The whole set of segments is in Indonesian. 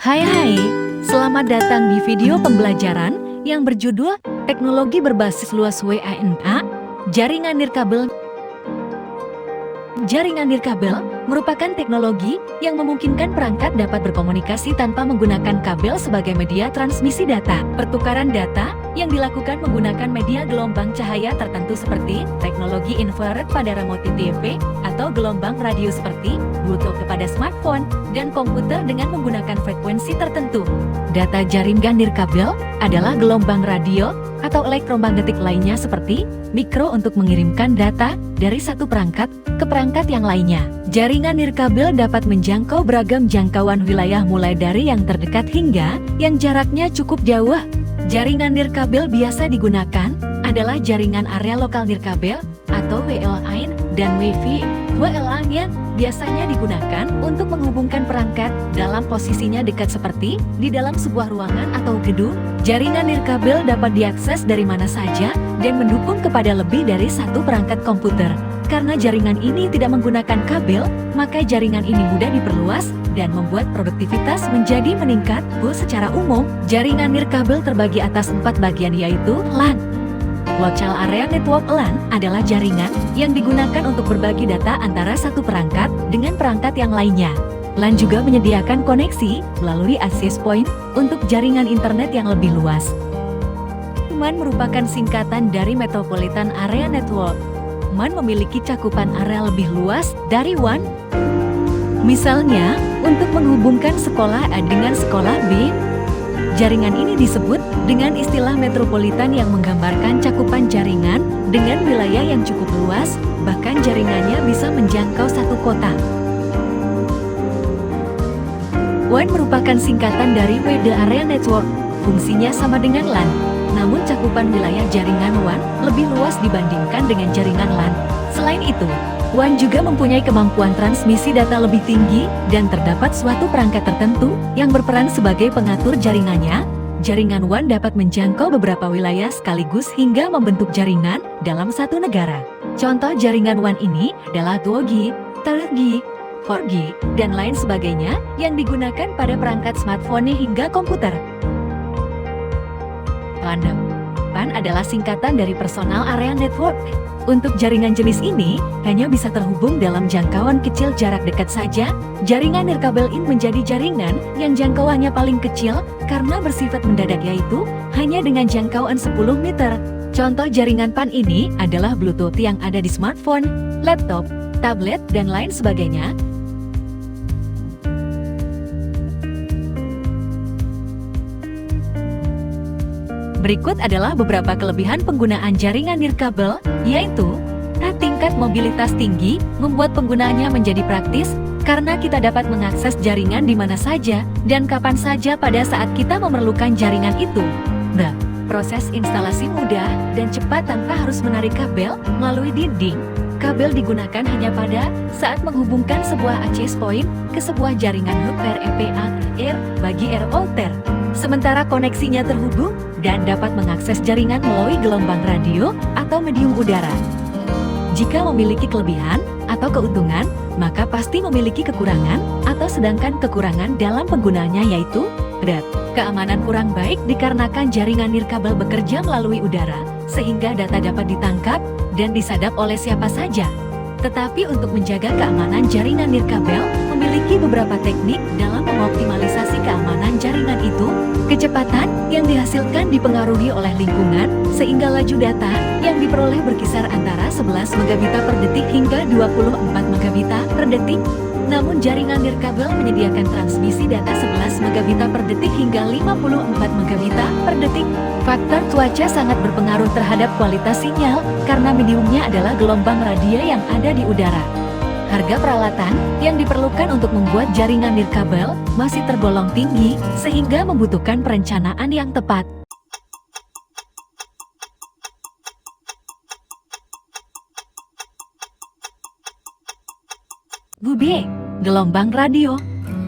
Hai, selamat datang di video pembelajaran yang berjudul Teknologi Berbasis Luas WANA, Jaringan Nirkabel. Jaringan nirkabel merupakan teknologi yang memungkinkan perangkat dapat berkomunikasi tanpa menggunakan kabel sebagai media transmisi data. Pertukaran data yang dilakukan menggunakan media gelombang cahaya tertentu seperti teknologi infrared pada remote TV atau gelombang radio seperti Bluetooth kepada smartphone dan komputer dengan menggunakan frekuensi tertentu. Data jaringan nirkabel adalah gelombang radio atau elektromagnetik lainnya seperti mikro untuk mengirimkan data dari satu perangkat ke perangkat yang lainnya. Jaringan nirkabel dapat menjangkau beragam jangkauan wilayah mulai dari yang terdekat hingga yang jaraknya cukup jauh. Jaringan nirkabel biasa digunakan adalah jaringan area lokal nirkabel atau WLAN dan WiFi. WLAN biasanya digunakan untuk menghubungkan perangkat dalam posisinya dekat seperti di dalam sebuah ruangan atau gedung. Jaringan nirkabel dapat diakses dari mana saja dan mendukung kepada lebih dari satu perangkat komputer. Karena jaringan ini tidak menggunakan kabel, maka jaringan ini mudah diperluas dan membuat produktivitas menjadi meningkat. Secara umum, jaringan nirkabel terbagi atas 4 bagian yaitu LAN. Local Area Network LAN adalah jaringan yang digunakan untuk berbagi data antara satu perangkat dengan perangkat yang lainnya. LAN juga menyediakan koneksi melalui access point untuk jaringan internet yang lebih luas. MAN merupakan singkatan dari Metropolitan Area Network. MAN memiliki cakupan area lebih luas dari WAN. Misalnya, untuk menghubungkan sekolah A dengan sekolah B, jaringan ini disebut dengan istilah metropolitan yang menggambarkan cakupan jaringan dengan wilayah yang cukup luas, bahkan jaringannya bisa menjangkau satu kota. WAN merupakan singkatan dari Wide Area Network, fungsinya sama dengan LAN. Namun cakupan wilayah jaringan WAN lebih luas dibandingkan dengan jaringan LAN. Selain itu, WAN juga mempunyai kemampuan transmisi data lebih tinggi dan terdapat suatu perangkat tertentu yang berperan sebagai pengatur jaringannya. Jaringan WAN dapat menjangkau beberapa wilayah sekaligus hingga membentuk jaringan dalam satu negara. Contoh jaringan WAN ini adalah 2G, 3G, 4G, dan lain sebagainya yang digunakan pada perangkat smartphone hingga komputer. PAN adalah singkatan dari Personal Area Network. Untuk jaringan jenis ini, hanya bisa terhubung dalam jangkauan kecil jarak dekat saja. Jaringan nirkabel ini menjadi jaringan yang jangkauannya paling kecil karena bersifat mendadak yaitu hanya dengan jangkauan 10 meter. Contoh jaringan PAN ini adalah Bluetooth yang ada di smartphone, laptop, tablet, dan lain sebagainya. Berikut adalah beberapa kelebihan penggunaan jaringan nirkabel, yaitu tingkat mobilitas tinggi, membuat penggunaannya menjadi praktis, karena kita dapat mengakses jaringan di mana saja dan kapan saja pada saat kita memerlukan jaringan itu. Proses instalasi mudah dan cepat tanpa harus menarik kabel melalui dinding. Kabel digunakan hanya pada saat menghubungkan sebuah access point ke sebuah jaringan hub REPA bagi router. Sementara koneksinya terhubung dan dapat mengakses jaringan melalui gelombang radio atau medium udara. Jika memiliki kelebihan atau keuntungan, maka pasti memiliki kekurangan atau sedangkan kekurangan dalam penggunaannya yaitu keamanan kurang baik dikarenakan jaringan nirkabel bekerja melalui udara, sehingga data dapat ditangkap dan disadap oleh siapa saja. Tetapi untuk menjaga keamanan jaringan nirkabel memiliki beberapa teknik dalam mengoptimalisasi keamanan jaringan itu. Kecepatan yang dihasilkan dipengaruhi oleh lingkungan, sehingga laju data yang diperoleh berkisar antara 11 megabita per detik hingga 24 megabita per detik. Namun jaringan nirkabel menyediakan transmisi data 11 megabita per detik hingga 54 megabita per detik. Faktor cuaca sangat berpengaruh terhadap kualitas sinyal karena mediumnya adalah gelombang radio yang ada di udara. Harga peralatan yang diperlukan untuk membuat jaringan nirkabel masih tergolong tinggi sehingga membutuhkan perencanaan yang tepat. Gelombang radio.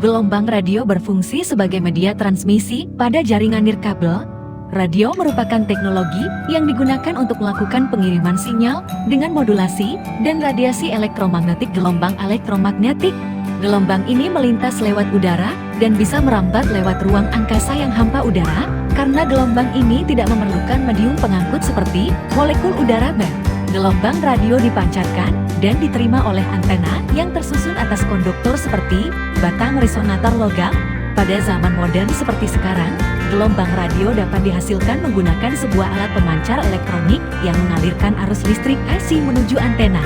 Gelombang radio berfungsi sebagai media transmisi pada jaringan nirkabel. Radio merupakan teknologi yang digunakan untuk melakukan pengiriman sinyal dengan modulasi dan radiasi elektromagnetik gelombang elektromagnetik. Gelombang ini melintas lewat udara dan bisa merambat lewat ruang angkasa yang hampa udara karena gelombang ini tidak memerlukan medium pengangkut seperti molekul udara band. Gelombang radio dipancarkan dan diterima oleh antena yang tersusun atas konduktor seperti batang resonator logam. Pada zaman modern seperti sekarang, gelombang radio dapat dihasilkan menggunakan sebuah alat pemancar elektronik yang mengalirkan arus listrik AC menuju antena.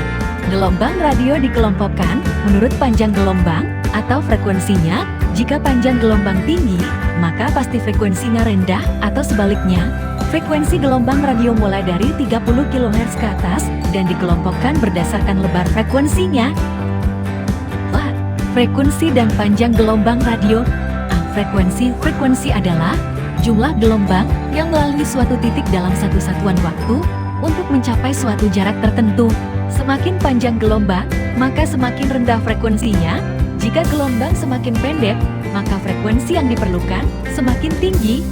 Gelombang radio dikelompokkan menurut panjang gelombang atau frekuensinya. Jika panjang gelombang tinggi, maka pasti frekuensinya rendah atau sebaliknya. Frekuensi gelombang radio mulai dari 30 kHz ke atas dan dikelompokkan berdasarkan lebar frekuensinya. Frekuensi dan panjang gelombang radio. Frekuensi adalah jumlah gelombang yang melalui suatu titik dalam satu satuan waktu untuk mencapai suatu jarak tertentu. Semakin panjang gelombang, maka semakin rendah frekuensinya. Jika gelombang semakin pendek, maka frekuensi yang diperlukan semakin tinggi.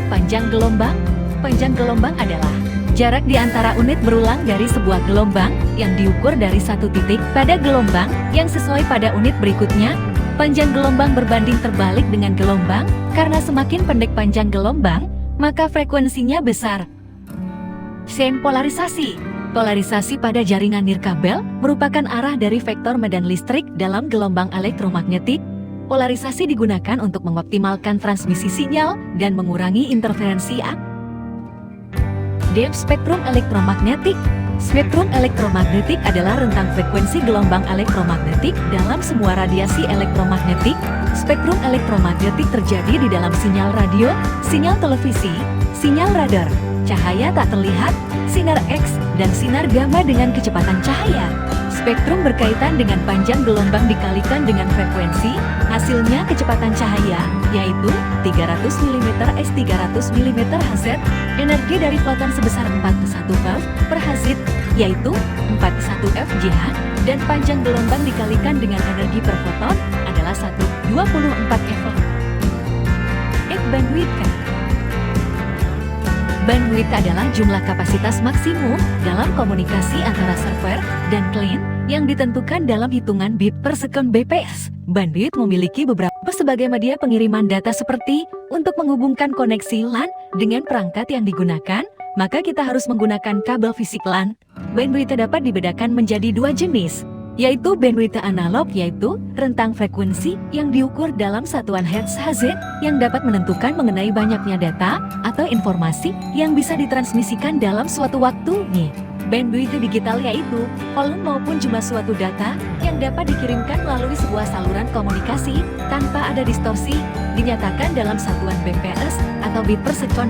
Panjang gelombang adalah jarak di antara unit berulang dari sebuah gelombang yang diukur dari satu titik pada gelombang yang sesuai pada unit berikutnya. Panjang gelombang berbanding terbalik dengan gelombang, karena semakin pendek panjang gelombang, maka frekuensinya besar. Polarisasi. Polarisasi pada jaringan nirkabel merupakan arah dari vektor medan listrik dalam gelombang elektromagnetik. Polarisasi digunakan untuk mengoptimalkan transmisi sinyal dan mengurangi interferensi. Spektrum elektromagnetik. Spektrum elektromagnetik adalah rentang frekuensi gelombang elektromagnetik dalam semua radiasi elektromagnetik. Spektrum elektromagnetik terjadi di dalam sinyal radio, sinyal televisi, sinyal radar, cahaya tak terlihat, sinar X, dan sinar gamma dengan kecepatan cahaya. Spektrum berkaitan dengan panjang gelombang dikalikan dengan frekuensi, hasilnya kecepatan cahaya, yaitu 300 mm/300 mm/Hz, energi dari foton sebesar 41 V per Hz, yaitu 41 FJH, dan panjang gelombang dikalikan dengan energi per foton adalah 1/24 eV. Bandwidth. Bandwidth adalah jumlah kapasitas maksimum dalam komunikasi antara server dan klien yang ditentukan dalam hitungan bit per second (bps). Bandwidth memiliki beberapa sebagai media pengiriman data seperti untuk menghubungkan koneksi LAN dengan perangkat yang digunakan, maka kita harus menggunakan kabel fisik LAN. Bandwidth dapat dibedakan menjadi dua jenis, yaitu bandwidth analog, yaitu rentang frekuensi yang diukur dalam satuan Hz yang dapat menentukan mengenai banyaknya data atau informasi yang bisa ditransmisikan dalam suatu waktu. Bandwidth digital yaitu volume maupun jumlah suatu data yang dapat dikirimkan melalui sebuah saluran komunikasi tanpa ada distorsi, dinyatakan dalam satuan bps atau bit per second.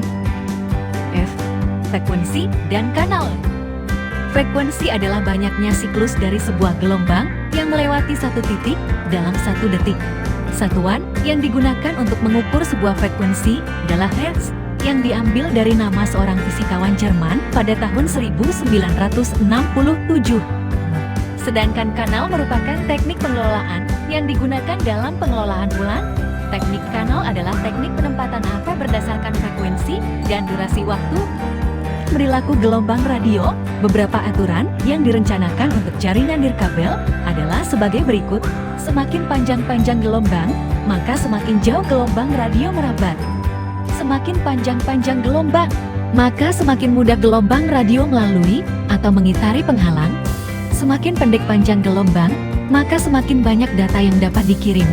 Frekuensi dan kanal. Frekuensi adalah banyaknya siklus dari sebuah gelombang yang melewati satu titik dalam satu detik. Satuan yang digunakan untuk mengukur sebuah frekuensi adalah Hertz, yang diambil dari nama seorang fisikawan Jerman pada tahun 1967. Sedangkan kanal merupakan teknik pengelolaan yang digunakan dalam pengelolaan ulang. Teknik kanal adalah teknik penempatan angka berdasarkan frekuensi dan durasi waktu. Perilaku gelombang radio, beberapa aturan yang direncanakan untuk jaringan nirkabel adalah sebagai berikut. Semakin panjang gelombang, maka semakin jauh gelombang radio merabat. Semakin panjang gelombang, maka semakin mudah gelombang radio melalui atau mengitari penghalang. Semakin pendek panjang gelombang, maka semakin banyak data yang dapat dikirim.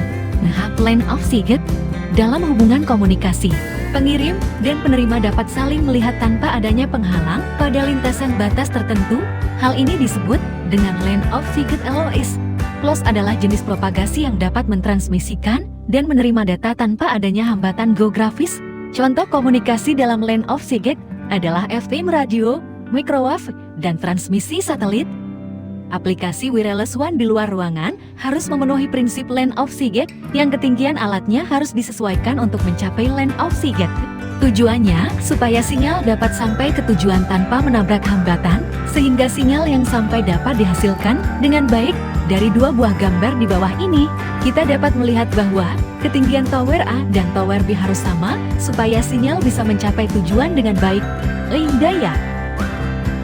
Length of sight. Dalam hubungan komunikasi, pengirim dan penerima dapat saling melihat tanpa adanya penghalang pada lintasan batas tertentu. Hal ini disebut dengan length of sight (LOS). LOS adalah jenis propagasi yang dapat mentransmisikan dan menerima data tanpa adanya hambatan geografis. Contoh komunikasi dalam length of sight adalah FM radio, microwave, dan transmisi satelit. Aplikasi wireless WAN di luar ruangan harus memenuhi prinsip length of sight, yang ketinggian alatnya harus disesuaikan untuk mencapai length of sight. Tujuannya supaya sinyal dapat sampai ke tujuan tanpa menabrak hambatan, sehingga sinyal yang sampai dapat dihasilkan dengan baik Dari dua buah gambar di bawah ini, kita dapat melihat bahwa ketinggian tower A dan tower B harus sama supaya sinyal bisa mencapai tujuan dengan baik. Daya.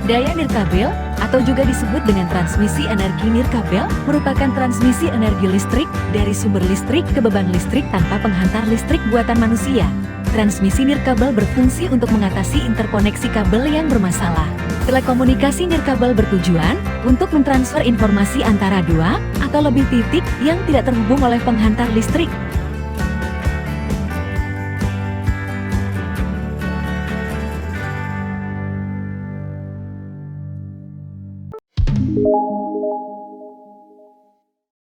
Daya nirkabel, atau juga disebut dengan transmisi energi nirkabel, merupakan transmisi energi listrik dari sumber listrik ke beban listrik tanpa penghantar listrik buatan manusia. Transmisi nirkabel berfungsi untuk mengatasi interkoneksi kabel yang bermasalah. Telekomunikasi nirkabel bertujuan untuk mentransfer informasi antara dua atau lebih titik yang tidak terhubung oleh penghantar listrik.